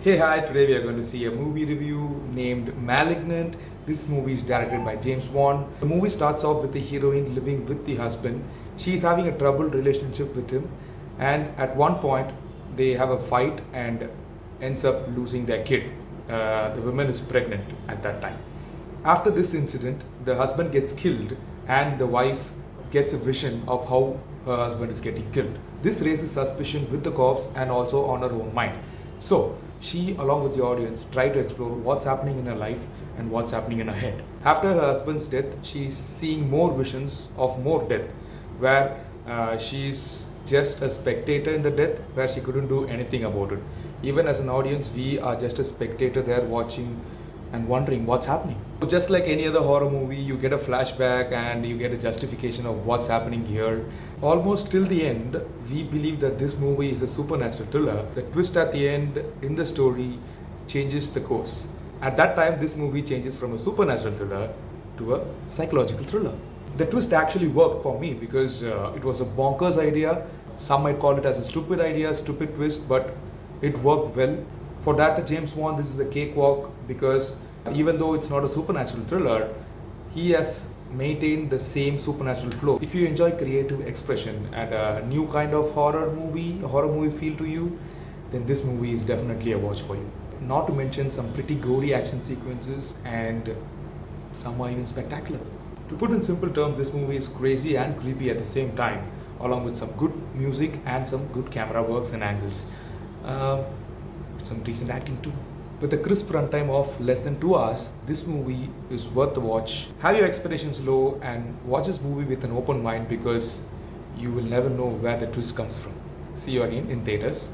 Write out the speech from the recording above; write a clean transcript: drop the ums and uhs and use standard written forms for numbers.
Hey, hi, today we are going to see a movie review named Malignant. This movie is directed by James Wan. The movie starts off with the heroine living with the husband. She is having a troubled relationship with him, and at one point, they have a fight and ends up losing their kid. The woman is pregnant at that time. After this incident, the husband gets killed, and the wife gets a vision of how her husband is getting killed. This raises suspicion with the cops and also on her own mind. So, she, along with the audience, try to explore what's happening in her life and what's happening in her head. After her husband's death, she's seeing more visions of more death, where she's just a spectator in the death, where she couldn't do anything about it. Even as an audience, we are just a spectator there watching and wondering what's happening. So just like any other horror movie, you get a flashback and you get a justification of what's happening here. Almost till the end, we believe that this movie is a supernatural thriller. The twist at the end in the story changes the course. At that time, this movie changes from a supernatural thriller to a psychological thriller. The twist actually worked for me because it was a bonkers idea. Some might call it as a stupid idea, stupid twist, but it worked well. For that, James Wan, this is a cakewalk because even though it's not a supernatural thriller, he has maintained the same supernatural flow. If you enjoy creative expression and a new kind of horror movie feel to you, then this movie is definitely a watch for you. Not to mention some pretty gory action sequences and some are even spectacular. To put in simple terms, this movie is crazy and creepy at the same time, along with some good music and some good camera works and angles. Some decent acting too. With a crisp runtime of less than 2 hours, this movie is worth the watch. Have your expectations low and watch this movie with an open mind because you will never know where the twist comes from. See you again in theaters.